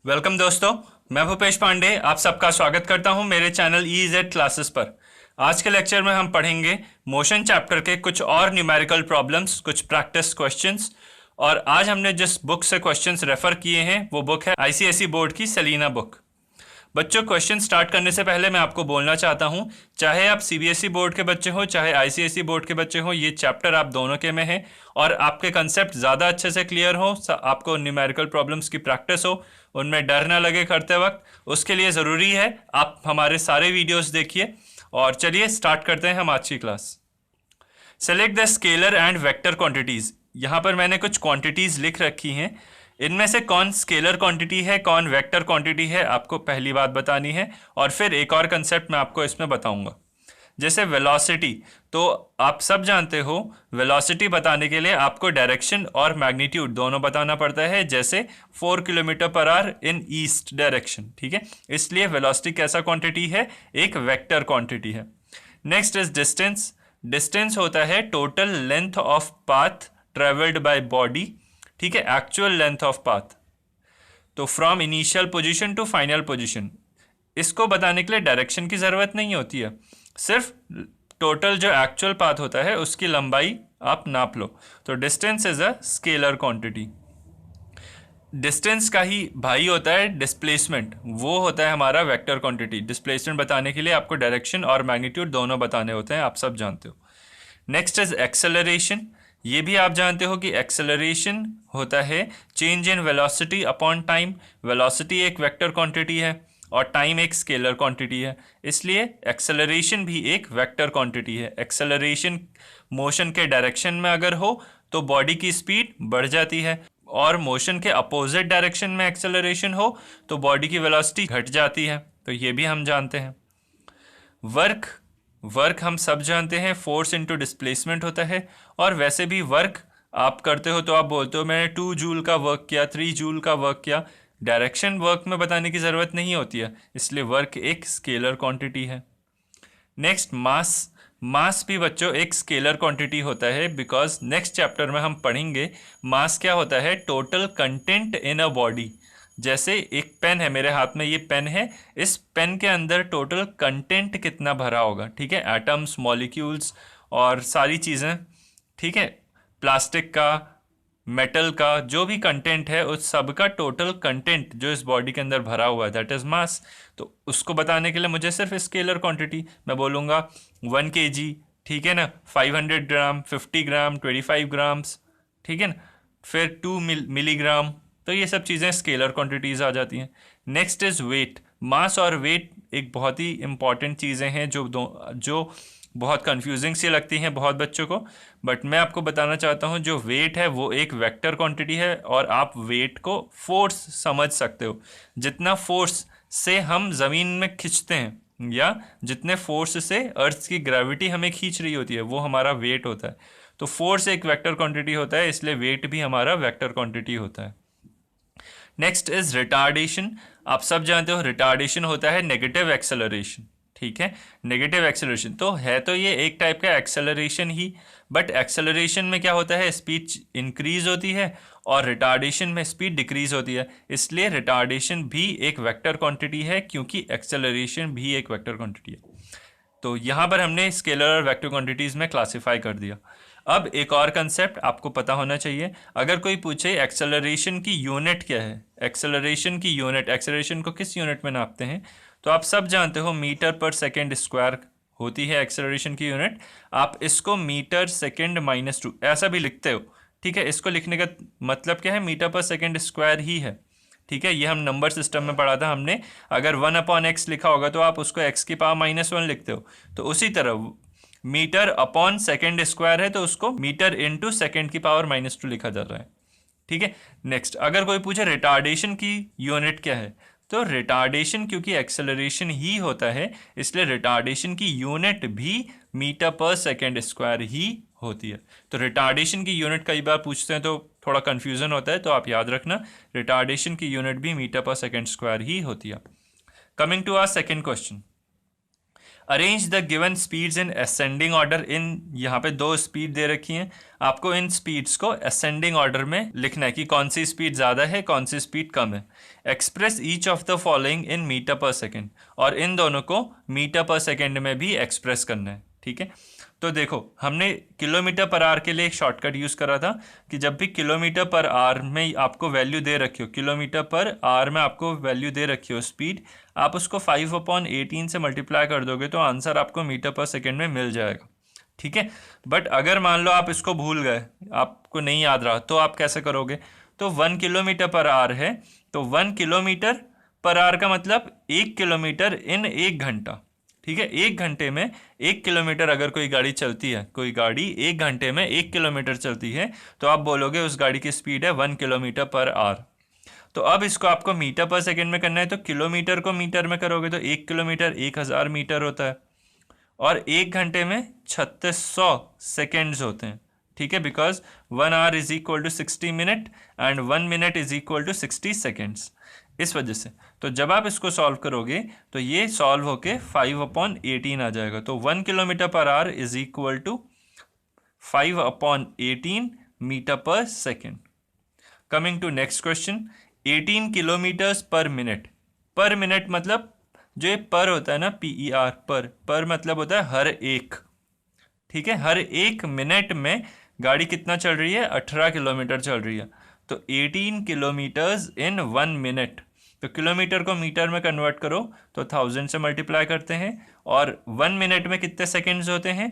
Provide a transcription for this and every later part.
Welcome दोस्तों। मैं भूपेश पांडे आप सबका स्वागत करता हूं मेरे चैनल EZ क्लासेस पर। आज के लेक्चर में हम पढ़ेंगे मोशन चैप्टर के कुछ और न्यूमेरिकल प्रॉब्लम्स, कुछ प्रैक्टिस क्वेश्चंस। और आज हमने जिस बुक से क्वेश्चंस रेफर किए हैं वो बुक है ICSE बोर्ड की सेलिना बुक। बच्चों, क्वेश्चन स्टार्ट करने से पहले मैं आपको बोलना चाहता हूं, चाहे आप CBSE बोर्ड के बच्चे हो चाहे ICSE बोर्ड के बच्चे हो, ये चैप्टर आप दोनों के में है। और आपके कंसेप्ट ज़्यादा अच्छे से क्लियर हो, आपको न्यूमेरिकल प्रॉब्लम्स की प्रैक्टिस हो, उनमें डर ना लगे करते वक्त, उसके लिए ज़रूरी है आप हमारे सारे वीडियोस देखिए। और चलिए स्टार्ट करते हैं हम आज की class. Select the scalar and vector quantities. यहाँ पर मैंने कुछ क्वांटिटीज़ लिख रखी हैं। इनमें से कौन स्केलर क्वांटिटी है, कौन वेक्टर क्वांटिटी है, आपको पहली बात बतानी है। और फिर एक और कंसेप्ट मैं आपको इसमें बताऊंगा। जैसे वेलोसिटी, तो आप सब जानते हो वेलोसिटी बताने के लिए आपको डायरेक्शन और मैग्नीट्यूड दोनों बताना पड़ता है। जैसे 4 kilometre per our in east direction, ठीक है। इसलिए वेलोसिटी कैसा क्वांटिटी है, एक वेक्टर क्वांटिटी है। Next is distance. डिस्टेंस होता है total length of path travelled by body, ठीक है, एक्चुअल लेंथ ऑफ पाथ। तो from initial position to final position, इसको बताने के लिए डायरेक्शन की ज़रूरत नहीं होती है, सिर्फ टोटल जो एक्चुअल पाथ होता है उसकी लंबाई आप नाप लो। तो distance is a scalar quantity. Distance का ही भाई होता है डिस्प्लेसमेंट, वो होता है हमारा वेक्टर क्वांटिटी। डिस्प्लेसमेंट बताने के लिए आपको डायरेक्शन और मैग्नीट्यूड दोनों बताने होते हैं, आप सब जानते हो। Next is acceleration. ये भी आप जानते हो कि एक्सेलरेशन होता है change in velocity upon time. Velocity एक वेक्टर क्वांटिटी है और टाइम एक स्केलर क्वांटिटी है, इसलिए एक्सेलरेशन भी एक वेक्टर क्वांटिटी है। एक्सेलरेशन मोशन के डायरेक्शन में अगर हो तो बॉडी की स्पीड बढ़ जाती है, और मोशन के अपोजिट डायरेक्शन में एक्सेलरेशन हो तो बॉडी की वेलोसिटी घट जाती है। तो ये भी हम जानते हैं। वर्क, वर्क हम सब जानते हैं फोर्स इनटू डिस्प्लेसमेंट होता है। और वैसे भी वर्क आप करते हो तो आप बोलते हो मैंने 2 जूल का वर्क किया, 3 जूल का वर्क किया। डायरेक्शन वर्क में बताने की ज़रूरत नहीं होती है, इसलिए वर्क एक स्केलर क्वांटिटी है। नेक्स्ट मास। मास भी बच्चों एक स्केलर क्वांटिटी होता है, बिकॉज नेक्स्ट चैप्टर में हम पढ़ेंगे मास क्या होता है, total content in a body. जैसे एक पेन है मेरे हाथ में, ये पेन है, इस पेन के अंदर टोटल कंटेंट कितना भरा होगा, ठीक है, एटम्स, मॉलिक्यूल्स और सारी चीज़ें, ठीक है, प्लास्टिक का, मेटल का, जो भी कंटेंट है उस सब का टोटल कंटेंट जो इस बॉडी के अंदर भरा हुआ है, दैट इज मास। तो उसको बताने के लिए मुझे सिर्फ स्केलर क्वांटिटी मैं बोलूँगा 1 kg, ठीक है ना, 500 ग्राम, 50 ग्राम, 25 ग्राम्स, ठीक है ना, फिर 2 मिलीग्राम। तो ये सब चीज़ें स्केलर क्वांटिटीज़ आ जाती हैं। Next is wait. मास और वेट एक बहुत ही इंपॉर्टेंट चीज़ें हैं जो बहुत कंफ्यूजिंग सी लगती हैं बहुत बच्चों को, बट मैं आपको बताना चाहता हूँ जो वेट है वो एक वेक्टर क्वांटिटी है। और आप वेट को फोर्स समझ सकते हो, जितना फोर्स से हम ज़मीन में खींचते हैं या जितने फोर्स से अर्थ की ग्रेविटी हमें खींच रही होती है वो हमारा वेट होता है। तो फोर्स एक वेक्टर क्वांटिटी होता है, इसलिए वेट भी हमारा वेक्टर क्वांटिटी होता है। Next is retardation. आप सब जानते हो रिटार्डेशन होता है नेगेटिव एक्सेलरेशन, ठीक है। नेगेटिव एक्सेलरेशन तो है, तो ये एक टाइप का एक्सेलरेशन ही, बट एक्सेलरेशन में क्या होता है, स्पीड इंक्रीज होती है और रिटार्डेशन में स्पीड डिक्रीज होती है। इसलिए रिटार्डेशन भी एक वेक्टर क्वांटिटी है, क्योंकि एक्सेलरेशन भी एक वेक्टर क्वांटिटी है। तो यहाँ पर हमने स्केलर और वेक्टर क्वांटिटीज़ में क्लासिफाई कर दिया। अब एक और कंसेप्ट आपको पता होना चाहिए, अगर कोई पूछे एक्सेलरेशन की यूनिट क्या है, एक्सेलरेशन की यूनिट, एक्सेलरेशन को किस यूनिट में नापते हैं, तो आप सब जानते हो मीटर पर सेकेंड स्क्वायर होती है एक्सेलरेशन की यूनिट। आप इसको मीटर सेकेंड -2 ऐसा भी लिखते हो, ठीक है। इसको लिखने का मतलब क्या है, मीटर पर सेकेंड स्क्वायर ही है, ठीक है। ये हम नंबर सिस्टम में पढ़ा था हमने। अगर 1/x लिखा होगा तो आप उसको x की पावर -1 लिखते हो। तो उसी तरह मीटर अपॉन सेकेंड स्क्वायर है तो उसको मीटर इंटू सेकेंड की पावर -2 लिखा जा रहा है, ठीक है। नेक्स्ट, अगर कोई पूछे रिटार्डेशन की यूनिट क्या है, तो रिटार्डेशन क्योंकि एक्सेलरेशन ही होता है, इसलिए रिटार्डेशन की यूनिट भी मीटर पर सेकेंड स्क्वायर ही होती है। तो रिटार्डेशन की यूनिट कई बार पूछते हैं तो थोड़ा कन्फ्यूजन होता है, तो आप याद रखना रिटार्डेशन की यूनिट भी मीटर पर सेकेंड स्क्वायर ही होती है। Coming to our second question, arrange the given speeds in ascending order in, यहाँ पे दो स्पीड दे रखी हैं, आपको इन स्पीड्स को असेंडिंग ऑर्डर में लिखना है कि कौन सी स्पीड ज़्यादा है कौन सी स्पीड कम है। Express each of the following in metre per second, और इन दोनों को मीटर पर सेकेंड में भी एक्सप्रेस करना है। ठीक है, तो देखो हमने किलोमीटर पर आवर के लिए एक शॉर्टकट यूज़ करा था कि जब भी किलोमीटर पर आवर में आपको वैल्यू दे रखी हो, किलोमीटर पर आवर में आपको वैल्यू दे रखी हो स्पीड, आप उसको 5/18 से मल्टीप्लाई कर दोगे तो आंसर आपको मीटर पर सेकेंड में मिल जाएगा। ठीक है, बट अगर मान लो आप इसको भूल गए, आपको नहीं याद रहा, तो आप कैसे करोगे? तो 1 किलोमीटर पर आवर है, तो 1 किलोमीटर पर आवर का मतलब 1 किलोमीटर इन 1 घंटा। ठीक है, 1 घंटे में 1 किलोमीटर अगर कोई गाड़ी चलती है, कोई गाड़ी 1 घंटे में 1 किलोमीटर चलती है, तो आप बोलोगे उस गाड़ी की स्पीड है 1 किलोमीटर पर आवर। तो अब इसको आपको मीटर पर सेकेंड में करना है, तो किलोमीटर को मीटर में करोगे तो 1 किलोमीटर 1000 मीटर होता है, और 1 घंटे में 3600 सेकेंड्स होते हैं। ठीक है, because 1 hour is equal to 60 minute and 1 minute is equal to 60 seconds, इस वजह से। तो जब आप इसको सॉल्व करोगे तो ये सॉल्व होके 5/18 आ जाएगा। तो 1 kilometre per hour is equal to 5/18 metre per second. Coming to next question, 18 kilometres per minute. Per minute मतलब जो ये पर होता है ना, PER, पर मतलब होता है हर एक। ठीक है, हर 1 मिनट में गाड़ी कितना चल रही है? 18 किलोमीटर चल रही है। तो 18 किलोमीटर्स इन 1 मिनट, तो किलोमीटर को मीटर में कन्वर्ट करो तो 1000 से मल्टीप्लाई करते हैं, और 1 मिनट में कितने सेकेंड्स होते हैं?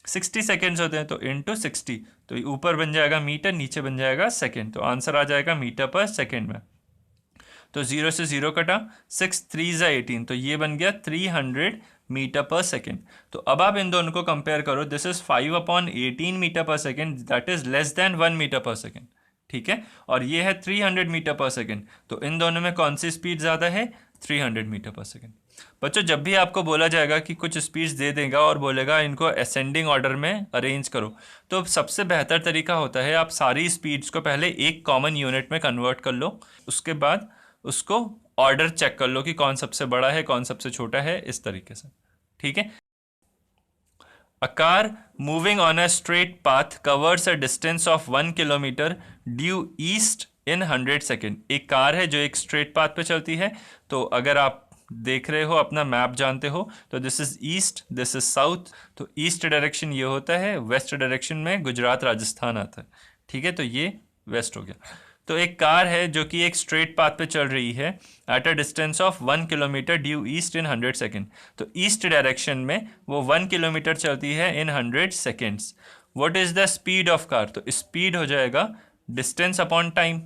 60 सेकेंड्स होते हैं, तो इंटू 60, तो ऊपर बन जाएगा मीटर, नीचे बन जाएगा सेकेंड, तो आंसर आ जाएगा मीटर पर सेकेंड में। तो 0 से 0 कटा, 6 3 18, तो ये बन गया 300 मीटर पर सेकेंड। तो अब आप इन दोनों को कंपेयर करो, this is 5/18 metre per second, that is less than 1 metre per second. ठीक है, और ये है 300 मीटर पर सेकेंड, तो इन दोनों में कौन सी स्पीड ज़्यादा है? 300 मीटर पर सेकेंड। बच्चों, जब भी आपको बोला जाएगा कि कुछ स्पीड्स दे देगा और बोलेगा इनको असेंडिंग ऑर्डर में अरेंज करो, तो सबसे बेहतर तरीका होता है आप सारी स्पीड्स को पहले एक कॉमन यूनिट में कन्वर्ट कर लो, उसके बाद उसको ऑर्डर चेक कर लो कि कौन सबसे बड़ा है कौन सबसे छोटा है, इस तरीके से। ठीक है, A car moving on a straight path covers a distance of 1 kilometer due east in 100 second. एक कार है जो एक स्ट्रेट पाथ पे चलती है, तो अगर आप देख रहे हो, अपना मैप जानते हो, तो this is east, this is south, तो ईस्ट डायरेक्शन ये होता है, वेस्ट डायरेक्शन में गुजरात राजस्थान आता है। ठीक है, तो ये वेस्ट हो गया। तो एक कार है जो कि एक स्ट्रेट पाथ पे चल रही है at a distance of 1 kilometre due east in 100 second, तो ईस्ट डायरेक्शन में वो 1 किलोमीटर चलती है इन 100 seconds. What is the speed of car? तो स्पीड हो जाएगा distance upon time,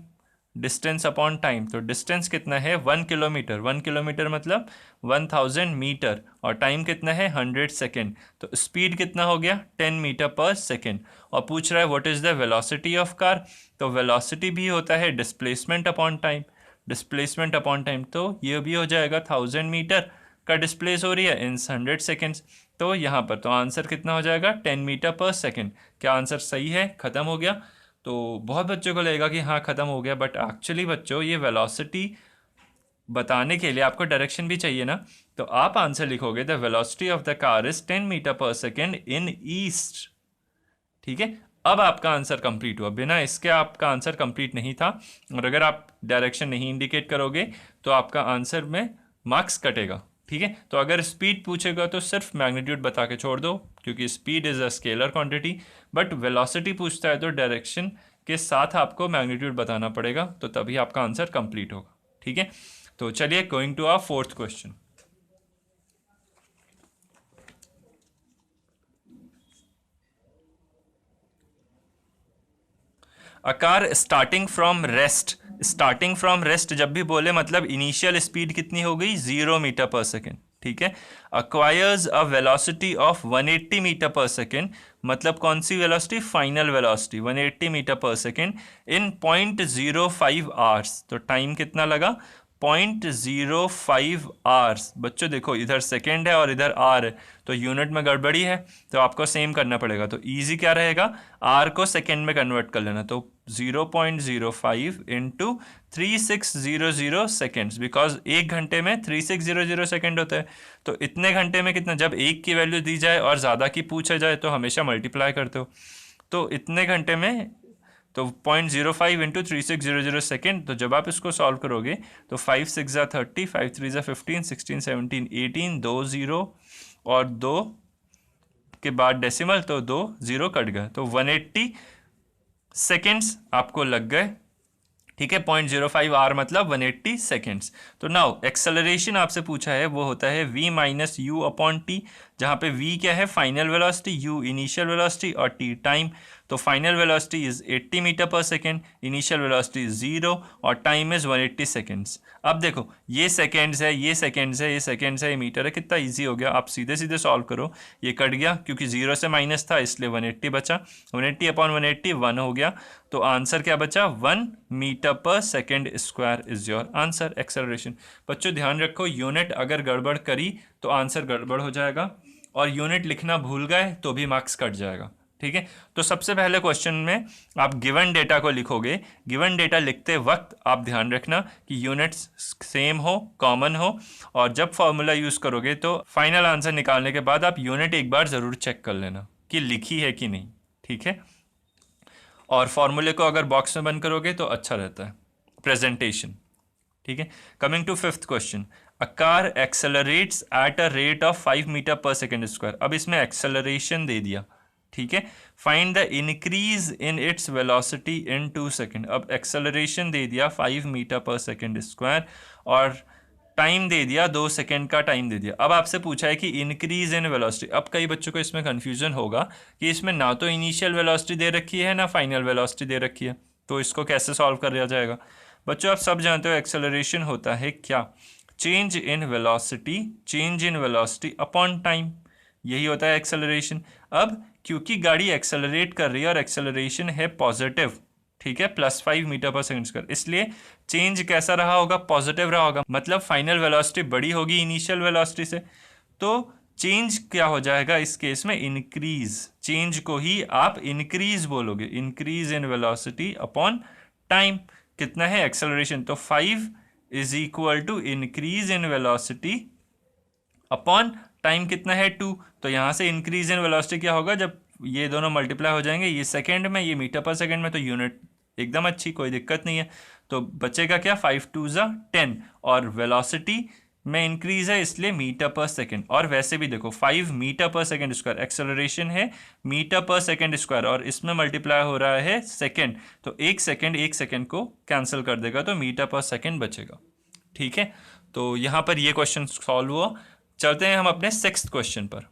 distance upon time. तो डिस्टेंस कितना है? 1 किलोमीटर, 1 किलोमीटर मतलब 1000 मीटर, और टाइम कितना है? 100 सेकेंड। तो स्पीड कितना हो गया? 10 मीटर पर सेकेंड। और पूछ रहा है what is the velocity of car? तो वेलोसिटी भी होता है displacement upon time, displacement upon time, तो ये भी हो जाएगा 1000 मीटर का डिस्प्लेस हो रही है इन 100 सेकेंड्स। तो यहाँ पर तो आंसर कितना हो जाएगा? 10 मीटर पर सेकेंड। क्या आंसर सही है? ख़त्म हो गया। तो बहुत बच्चों को लगेगा कि हाँ ख़त्म हो गया, बट एक्चुअली बच्चों ये वेलोसिटी बताने के लिए आपको डायरेक्शन भी चाहिए ना, तो आप आंसर लिखोगे the velocity of the car is 10 metre per second in east. ठीक है, अब आपका आंसर कंप्लीट हुआ, बिना इसके आपका आंसर कंप्लीट नहीं था, और अगर आप डायरेक्शन नहीं इंडिकेट करोगे तो आपका आंसर में मार्क्स कटेगा। ठीक है, तो अगर स्पीड पूछेगा तो सिर्फ मैग्नीट्यूड बता के छोड़ दो, क्योंकि speed is a scalar quantity, but velocity पूछता है तो डायरेक्शन के साथ आपको मैग्नीट्यूड बताना पड़ेगा, तो तभी आपका आंसर कंप्लीट होगा। ठीक है, तो चलिए going to our fourth question. A car starting from rest, starting from rest जब भी बोले मतलब इनिशियल स्पीड कितनी हो गई? 0 मीटर पर सेकेंड। ठीक है, acquires a velocity of 180 metre per second, मतलब कौन सी velocity? Final velocity 180 metre per second in 0.05 hours. तो टाइम कितना लगा? 0.05 आवर्स। बच्चों देखो इधर सेकेंड है और इधर आर है, तो यूनिट में गड़बड़ी है, तो आपको सेम करना पड़ेगा। तो इजी क्या रहेगा, आर को सेकेंड में कन्वर्ट कर लेना। तो 0.05 इंटू 3600 सेकेंड्स, बिकॉज एक घंटे में 3600 सेकेंड होता है। तो इतने घंटे में कितना, जब एक की वैल्यू दी जाए और ज़्यादा की पूछा जाए तो हमेशा मल्टीप्लाई करते हो। तो इतने घंटे में तो 0.05 इंटू 3600 सेकेंड। तो जब आप इसको सॉल्व करोगे तो 5 6 ज़ा 30, 5 3 ज़ा 15, 16 17 18, 2 0 और 2 के बाद डेसिमल, तो 2 0 कट गए, तो 180 सेकेंड्स आपको लग गए। ठीक है, 0.05 आर मतलब 180 सेकेंड्स। तो नाउ एक्सेलरेशन आपसे पूछा है, वो होता है v minus you upon T, जहाँ पे v क्या है, final velocity, u initial velocity और t टाइम। तो final velocity is 80 metre per second, initial velocity 0 और टाइम इज 180 सेकेंड्स। अब देखो ये सेकेंड्स है, ये सेकेंड्स है, ये सेकेंड्स है, ये मीटर है, कितना इजी हो गया। आप सीधे सीधे सॉल्व करो, ये कट गया क्योंकि 0 से माइनस था इसलिए 180 बचा, 180 अपॉन 180 1 हो गया। तो आंसर क्या बचा, 1 metre per second square is your answer acceleration. बच्चों ध्यान रखो, यूनिट अगर गड़बड़ करी तो आंसर गड़बड़ हो जाएगा, और यूनिट लिखना भूल गए तो भी मार्क्स कट जाएगा। ठीक है, तो सबसे पहले क्वेश्चन में आप गिवन डेटा को लिखोगे। गिवन डेटा लिखते वक्त आप ध्यान रखना कि यूनिट्स सेम हो, कॉमन हो, और जब फॉर्मूला यूज करोगे तो फाइनल आंसर निकालने के बाद आप यूनिट एक बार जरूर चेक कर लेना कि लिखी है कि नहीं। ठीक है, और फॉर्मूले को अगर बॉक्स में बंद करोगे तो अच्छा रहता है प्रेजेंटेशन। ठीक है, coming to fifth question, a car accelerates at a rate of 5 metre per second square. अब इसमें एक्सेलरेशन दे दिया। ठीक है, find the increase in its velocity in 2 second. अब एक्सेलरेशन दे दिया 5 मीटर पर सेकेंड स्क्वायर और टाइम दे दिया 2 सेकेंड का टाइम दे दिया। अब आपसे पूछा है कि इंक्रीज इन वेलोसिटी। अब कई बच्चों को इसमें कन्फ्यूजन होगा कि इसमें ना तो इनिशियल वेलोसिटी दे रखी है ना फाइनल वेलोसिटी दे रखी है, तो इसको कैसे सॉल्व कर जाएगा। बच्चों आप सब जानते हो एक्सेलरेशन होता है क्या, change in velocity upon time, यही होता है एक्सेलरेशन। अब क्योंकि गाड़ी एक्सेलरेट कर रही है और एक्सेलरेशन है पॉजिटिव, ठीक है, +5 मीटर पर सेकंड स्क्वायर, इसलिए चेंज कैसा रहा होगा, पॉजिटिव रहा होगा, मतलब फाइनल वेलोसिटी बड़ी होगी इनिशियल वेलोसिटी से। तो चेंज क्या हो जाएगा इस केस में, इंक्रीज। चेंज को ही आप इंक्रीज बोलोगे, increase in velocity upon time. कितना है एक्सेलरेशन, तो 5 is equal to increase in velocity upon time कितना है 2। तो यहाँ से इंक्रीज इन वेलोसिटी क्या होगा, जब ये दोनों मल्टीप्लाई हो जाएंगे, ये सेकेंड में ये मीटर पर सेकेंड में, तो यूनिट एकदम अच्छी, कोई दिक्कत नहीं है। तो बचेगा क्या, 5 2 ज़ा 10, और वेलोसिटी में इंक्रीज है इसलिए मीटर पर सेकेंड। और वैसे भी देखो 5 metre per second square, acceleration है मीटर पर सेकेंड स्क्वायर और इसमें मल्टीप्लाई हो रहा है सेकेंड, तो एक सेकेंड को कैंसिल कर देगा तो मीटर पर सेकेंड बचेगा। ठीक है, तो यहाँ पर ये क्वेश्चन सॉल्व हुआ। चलते हैं हम अपने 6th क्वेश्चन पर।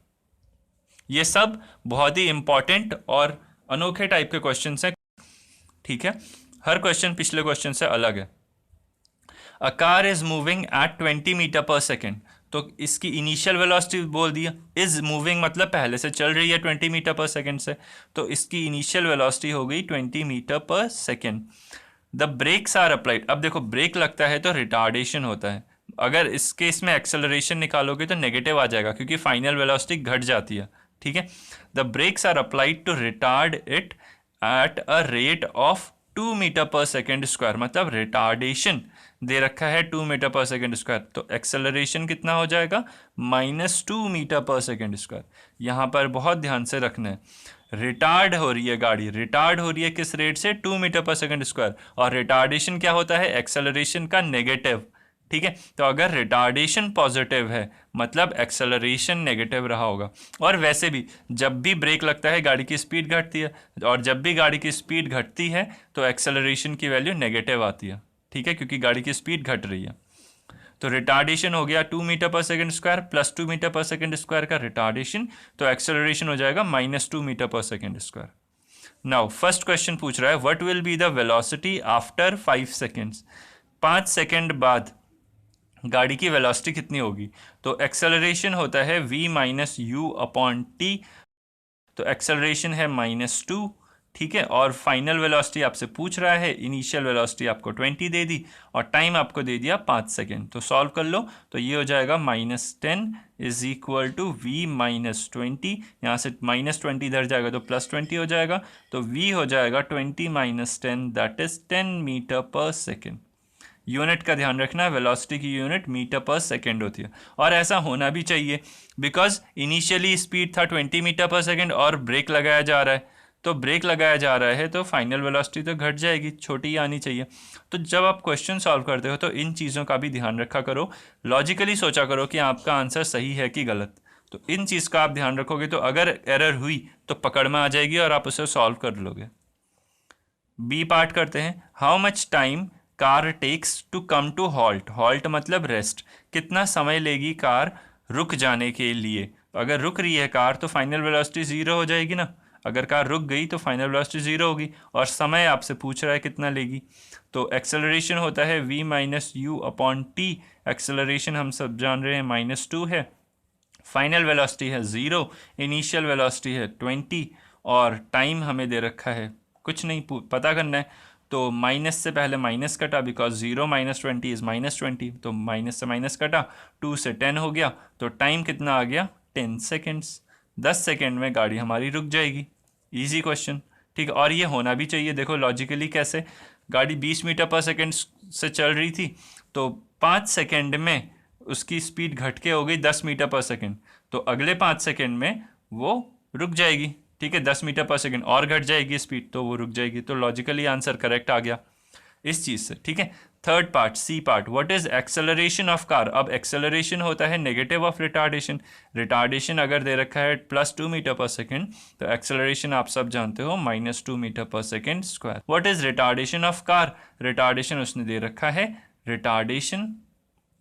ये सब बहुत ही इंपॉर्टेंट और अनोखे टाइप के क्वेश्चन हैं। ठीक है, हर क्वेश्चन पिछले क्वेश्चन से अलग है। A car is moving at 20 metre per second, तो इसकी इनिशियल वेलोसिटी बोल दिया, इज मूविंग मतलब पहले से चल रही है 20 मीटर पर सेकेंड से, तो इसकी इनिशियल वेलोसिटी हो गई 20 metre per second. The brakes are applied. अब देखो ब्रेक लगता है तो रिटार्डेशन होता है, अगर इस केस में एक्सेलरेशन निकालोगे तो नेगेटिव आ जाएगा क्योंकि फाइनल वेलोसिटी घट जाती है। ठीक है, the brakes are applied to retard it at a rate of 2 metre per second square, मतलब रिटार्डेशन दे रखा है 2 मीटर पर सेकेंड स्क्वायर, तो एक्सेलरेशन कितना हो जाएगा, -2 मीटर पर सेकेंड स्क्वायर। यहाँ पर बहुत ध्यान से रखना है, रिटार्ड हो रही है गाड़ी, रिटार्ड हो रही है किस रेट से, 2 मीटर पर सेकेंड स्क्वायर, और रिटार्डेशन क्या होता है, एक्सेलरेशन का नेगेटिव। ठीक है, तो अगर रिटार्डेशन पॉजिटिव है मतलब एक्सेलरेशन नेगेटिव रहा होगा। और वैसे भी जब भी ब्रेक लगता है गाड़ी की स्पीड घटती है, और जब भी गाड़ी की स्पीड घटती है तो एक्सेलरेशन की वैल्यू नेगेटिव आती है। ठीक है, क्योंकि गाड़ी की स्पीड घट रही है। तो रिटार्डेशन हो गया 2 metre per second square plus 2 metre per second square का रिटार्डेशन, तो एक्सेलरेशन हो जाएगा -2 metre per second square. Now first question पूछ रहा है what will be the velocity after 5 seconds. 5 second बाद गाड़ी की वेलोसिटी कितनी होगी, तो एक्सेलरेशन होता है v - u अपॉन टी, तो एक्सेलरेशन है -2, ठीक है, और फाइनल वेलोसिटी आपसे पूछ रहा है, इनिशियल वेलोसिटी आपको 20 दे दी और टाइम आपको दे दिया 5 सेकेंड। तो सॉल्व कर लो, तो ये हो जाएगा -10 इज इक्वल टू v -20। यहाँ से -20 इधर जाएगा तो +20 हो जाएगा, तो v हो जाएगा 20 - 10 that is 10 metre per second. Unit का ध्यान रखना है, वेलोसिटी की यूनिट मीटर पर सेकेंड होती है, और ऐसा होना भी चाहिए बिकॉज इनिशियली स्पीड था 20 मीटर पर सेकेंड और ब्रेक लगाया जा रहा है, तो ब्रेक लगाया जा रहा है तो फाइनल वेलोसिटी तो घट जाएगी, छोटी ही आनी चाहिए। तो जब आप क्वेश्चन सॉल्व करते हो तो इन चीज़ों का भी ध्यान रखा करो, लॉजिकली सोचा करो कि आपका आंसर सही है कि गलत। तो इन चीज़ का आप ध्यान रखोगे तो अगर एरर हुई तो पकड़ में आ जाएगी और आप उसे सॉल्व कर लोगे। बी पार्ट करते हैं। How much time car takes to come to halt. Halt मतलब रेस्ट, कितना समय लेगी कार रुक जाने के लिए। अगर रुक रही है कार तो फाइनल वेलोसिटी 0 हो जाएगी ना, अगर कार रुक गई तो फाइनल वेलोसिटी 0 होगी, और समय आपसे पूछ रहा है कितना लेगी। तो एक्सेलरेशन होता है v - u/t। एक्सेलरेशन हम सब जान रहे हैं -2 है, फाइनल वेलोसिटी है 0, इनिशियल वेलोसिटी है 20, और टाइम हमें दे रखा है कुछ नहीं पता करना है। तो माइनस से पहले माइनस कटा बिकॉज 0 - 20 इज़ -20, तो माइनस से माइनस कटा, 2 से 10 हो गया, तो टाइम कितना आ गया 10 सेकेंड्स। 10 सेकेंड में गाड़ी हमारी रुक जाएगी। इजी क्वेश्चन, ठीक है, और ये होना भी चाहिए। देखो लॉजिकली कैसे, गाड़ी 20 मीटर पर सेकेंड से चल रही थी, तो 5 सेकेंड में उसकी स्पीड घट के हो गई 10 मीटर पर सेकेंड, तो अगले 5 सेकेंड में वो रुक जाएगी, ठीक है, 10 मीटर पर सेकेंड और घट जाएगी स्पीड, तो वो रुक जाएगी। तो लॉजिकली आंसर करेक्ट आ गया इस चीज़ से, ठीक है। Third part, C part, what is acceleration of car. अब एक्सेलरेशन होता है नेगेटिव ऑफ रिटार्डेशन। रिटार्डेशन अगर दे रखा है +2 मीटर पर सेकेंड, तो एक्सेलरेशन आप सब जानते हो -2 metre per second square. What is retardation of car. Retardation उसने दे रखा है,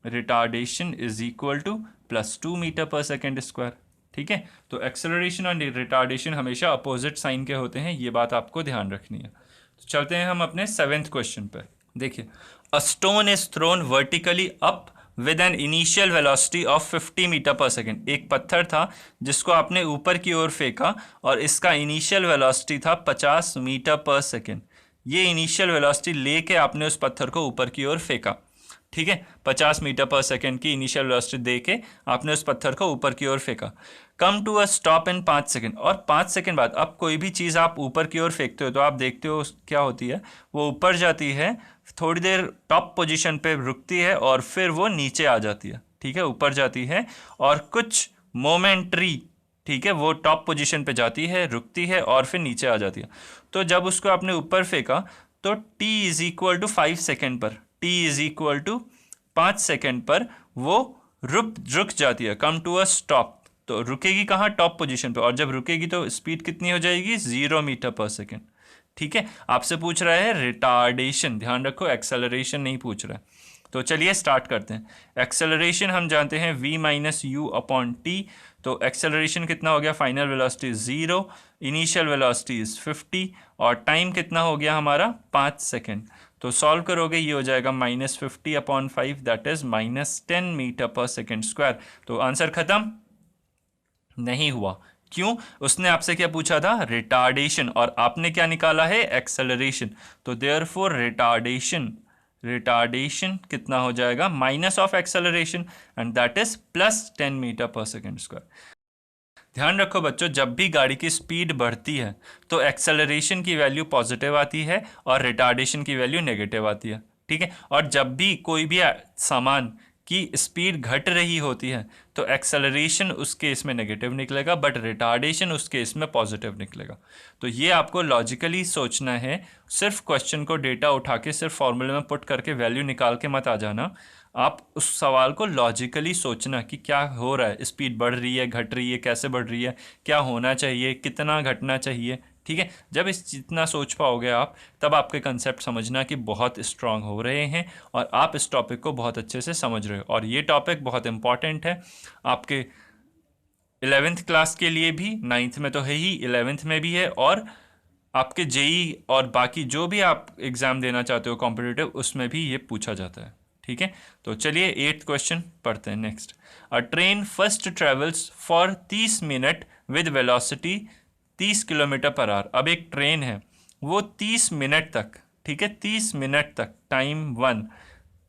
retardation is equal to +2 metre per second square, ठीक है। तो एक्सेलरेशन और रिटार्डेशन हमेशा अपोजिट साइन के होते हैं, ये बात आपको ध्यान रखनी है। तो चलते हैं हम अपने 7th क्वेश्चन पर। देखिए, a stone is thrown vertically up with an initial velocity of 50 metre per second. एक पत्थर था जिसको आपने ऊपर की ओर फेंका और इसका इनिशियल वेलोसिटी था 50 मीटर पर सेकेंड। ये इनिशियल वेलोसिटी लेके आपने उस पत्थर को ऊपर की ओर फेंका, ठीक है, 50 मीटर पर सेकेंड की इनिशियल वेलोसिटी दे के आपने उस पत्थर को ऊपर की ओर फेंका। Come to a stop in 5 second, और 5 सेकेंड बाद अब कोई भी चीज़ आप ऊपर की ओर फेंकते हो तो आप देखते हो क्या होती है, वो ऊपर जाती है, थोड़ी देर टॉप पोजीशन पे रुकती है और फिर वो नीचे आ जाती है, ठीक है, ऊपर जाती है और कुछ मोमेंट्री, ठीक है, वो टॉप पोजीशन पे जाती है, रुकती है और फिर नीचे आ जाती है। तो जब उसको आपने ऊपर फेंका तो t is equal to 5 second पर, t is equal to 5 second पर वो रुक जाती है, कम टू अ स्टॉप। तो रुकेगी कहाँ, टॉप पोजीशन पे, और जब रुकेगी तो स्पीड कितनी हो जाएगी 0 मीटर पर सेकेंड, ठीक है। आपसे पूछ रहा है रिटार्डेशन, ध्यान रखो एक्सेलरेशन नहीं पूछ रहा है। तो चलिए स्टार्ट करते हैं। एक्सेलरेशन हम जानते हैं v - u/t। तो एक्सेलरेशन कितना हो गया, final velocity 0, initial velocity is 50, और टाइम कितना हो गया हमारा 5 सेकेंड। तो सॉल्व करोगे ये हो जाएगा -50/5 that is -10 metre per second square. तो आंसर खत्म नहीं हुआ, क्यों, उसने आपसे क्या पूछा था, रिटार्डेशन, और आपने क्या निकाला है, एक्सेलरेशन। तो देयरफॉर रिटार्डेशन कितना हो जाएगा, minus of acceleration, and that is +10 metre per second square. ध्यान रखो बच्चों, जब भी गाड़ी की स्पीड बढ़ती है तो एक्सेलरेशन की वैल्यू पॉजिटिव आती है और रिटार्डेशन की वैल्यू नेगेटिव आती है, ठीक है। और जब भी कोई भी सामान की स्पीड घट रही होती है तो एक्सेलरेशन उस केस में नेगेटिव निकलेगा, बट रिटार्डेशन उस केस में पॉजिटिव निकलेगा। तो ये आपको लॉजिकली सोचना है, सिर्फ क्वेश्चन को डेटा उठा के सिर्फ फॉर्मूले में पुट करके वैल्यू निकाल के मत आ जाना। आप उस सवाल को लॉजिकली सोचना कि क्या हो रहा है, स्पीड बढ़ रही है, घट रही है, कैसे बढ़ रही है, क्या होना चाहिए, कितना घटना चाहिए, ठीक है। जब जितना सोच पाओगे आप, तब आपके कंसेप्ट समझना कि बहुत स्ट्रांग हो रहे हैं और आप इस टॉपिक को बहुत अच्छे से समझ रहे हो। और ये टॉपिक बहुत इंपॉर्टेंट है आपके 11th क्लास के लिए भी, 9th में तो है ही, 11th में भी है, और आपके जेई और बाकी जो भी आप एग्ज़ाम देना चाहते हो कॉम्पिटिटिव, उसमें भी ये पूछा जाता है, ठीक है। तो चलिए 8th क्वेश्चन पढ़ते हैं next. A train first travels for 30 minute with velocity 30 kilometre per our. अब एक ट्रेन है वो 30 मिनट तक, ठीक है, 30 मिनट तक टाइम 1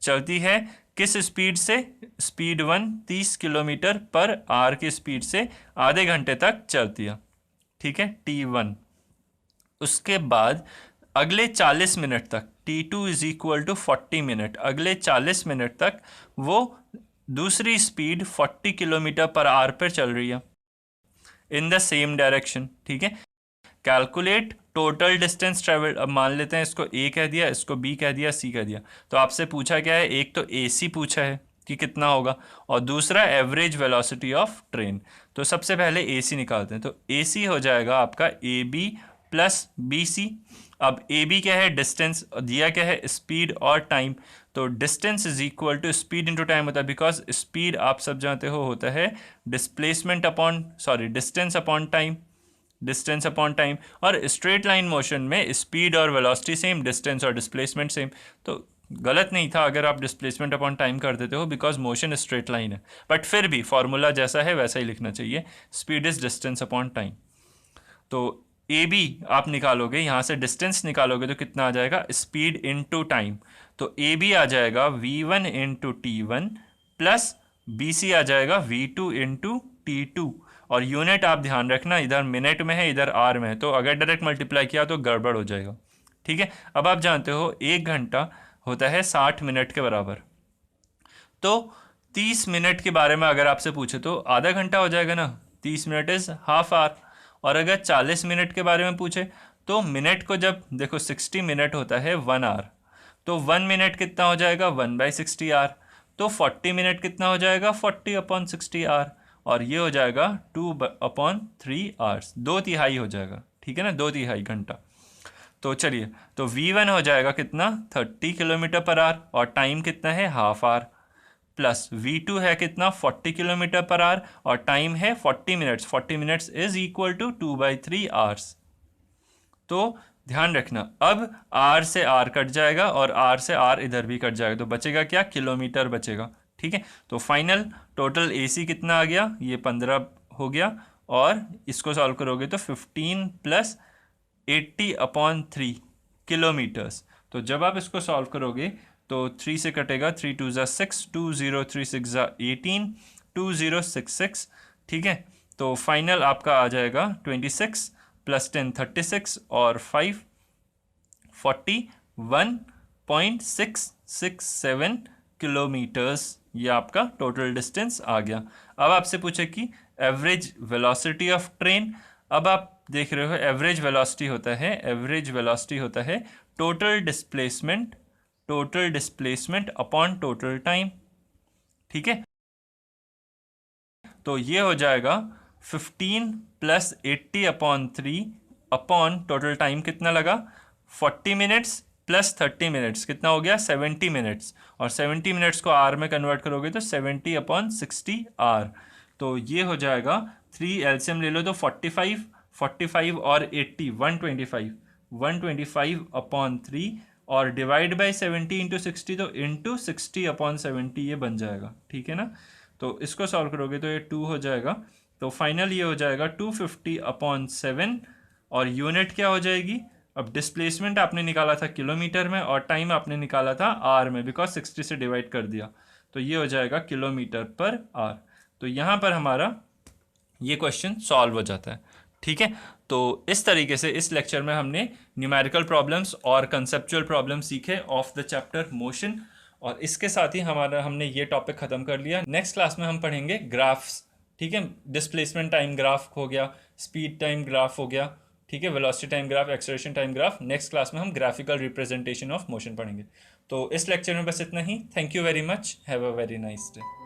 चलती है किस स्पीड से? स्पीड 1 30 किलोमीटर पर आवर की स्पीड से आधे घंटे तक चलती है, ठीक है, T1। उसके बाद अगले 40 मिनट तक T2 is equal to 40 minute, अगले 40 मिनट तक वो दूसरी स्पीड 40 किलोमीटर पर आवर पर चल रही है इन द सेम डायरेक्शन, ठीक है। Calculate total distance travel. अब मान लेते हैं इसको A कह दिया, इसको B कह दिया, C कह दिया। तो आपसे पूछा क्या है? एक तो AC पूछा है कि कितना होगा, और दूसरा एवरेज वेलोसिटी ऑफ ट्रेन। तो सबसे पहले AC निकालते हैं। तो AC हो जाएगा आपका AB प्लस BC। अब AB क्या है? डिस्टेंस। दिया क्या है? स्पीड और टाइम। तो distance is equal to speed into time होता है, बिकॉज स्पीड आप सब जानते हो होता है displacement upon distance upon time, distance upon time. और स्ट्रेट लाइन मोशन में स्पीड और वेलोसिटी सेम, डिस्टेंस और डिस्प्लेसमेंट सेम। तो गलत नहीं था अगर आप डिस्प्लेसमेंट अपॉन टाइम कर देते हो, बिकॉज मोशन स्ट्रेट लाइन है। बट फिर भी फॉर्मूला जैसा है वैसा ही लिखना चाहिए, speed is distance upon time. तो AB आप निकालोगे, यहाँ से डिस्टेंस निकालोगे तो कितना आ जाएगा? Speed into time. तो AB आ जाएगा V1 into T1 plus BC आ जाएगा V2 इंटू T2। और यूनिट आप ध्यान रखना, इधर मिनट में है इधर आर में है, तो अगर डायरेक्ट मल्टीप्लाई किया तो गड़बड़ हो जाएगा, ठीक है। अब आप जानते हो 1 घंटा होता है 60 मिनट के बराबर। तो 30 मिनट के बारे में अगर आपसे पूछे तो आधा घंटा हो जाएगा ना, 30 मिनट इज हाफ आवर। और अगर 40 मिनट के बारे में पूछे तो मिनट को जब देखो 60 मिनट होता है 1 आवर, तो 1 मिनट कितना हो जाएगा? 1/60 आवर। तो 40 मिनट कितना हो जाएगा? 40/60 आवर। और ये हो जाएगा 2/3 आवर्स, 2/3 हो जाएगा, ठीक है ना, 2/3 घंटा। तो चलिए, तो V1 हो जाएगा कितना? 30 किलोमीटर पर आवर, और टाइम कितना है? Half hour. प्लस V2 है कितना? 40 किलोमीटर पर आवर, और टाइम है 40 minutes. 40 minutes is equal to 2/3 hours. तो ध्यान रखना, अब R से R कट जाएगा और R से R इधर भी कट जाएगा, तो बचेगा क्या? किलोमीटर बचेगा, ठीक है। तो फाइनल टोटल AC कितना आ गया? ये 15 हो गया, और इसको सॉल्व करोगे तो 15 प्लस 80/3 किलोमीटर्स। तो जब आप इसको सॉल्व करोगे तो 3 से कटेगा, 3 2 ज़ा 6, 2 0 3 6 ज़ा 18, 2066, ठीक है। तो फाइनल आपका आ जाएगा 26 प्लस 10 36 और 5 41.667 किलोमीटर्स। ये आपका टोटल डिस्टेंस आ गया। अब आपसे पूछे कि एवरेज वेलोसिटी ऑफ ट्रेन। अब आप देख रहे हो एवरेज वेलोसिटी होता है, एवरेज वेलोसिटी होता है total displacement upon total time, ठीक है। तो ये हो जाएगा 15 प्लस 80/3 अपॉन टोटल टाइम कितना लगा? 40 मिनट्स प्लस 30 मिनट्स कितना हो गया? 70 मिनट्स। और 70 मिनट्स को आर में कन्वर्ट करोगे तो 70/60 आर। तो ये हो जाएगा 3 एलसीएम ले लो तो 45 और 80 125/3 और डिवाइड बाई 70 इंटू 60, तो इंटू 60/70 ये बन जाएगा, ठीक है ना। तो इसको सॉल्व करोगे तो ये 2 हो जाएगा। तो फाइनल ये हो जाएगा 250/7, और यूनिट क्या हो जाएगी? अब डिस्प्लेसमेंट आपने निकाला था किलोमीटर में और टाइम आपने निकाला था आर में, बिकॉज 60 से डिवाइड कर दिया, तो ये हो जाएगा किलोमीटर पर आवर। तो यहाँ पर हमारा ये क्वेश्चन सॉल्व हो जाता है, ठीक है। तो इस तरीके से इस लेक्चर में हमने न्यूमेरिकल प्रॉब्लम्स और कंसेप्चुअल प्रॉब्लम्स सीखे ऑफ द चैप्टर मोशन, और इसके साथ ही हमने ये टॉपिक ख़त्म कर लिया। नेक्स्ट क्लास में हम पढ़ेंगे ग्राफ्स, ठीक है। डिस्प्लेसमेंट टाइम ग्राफ हो गया, स्पीड टाइम ग्राफ हो गया, ठीक है, velocity time graph, acceleration time graph. Next class में हम ग्राफिकल रिप्रेजेंटेशन ऑफ मोशन पढ़ेंगे। तो इस लेक्चर में बस इतना ही। Thank you very much, have a very nice day.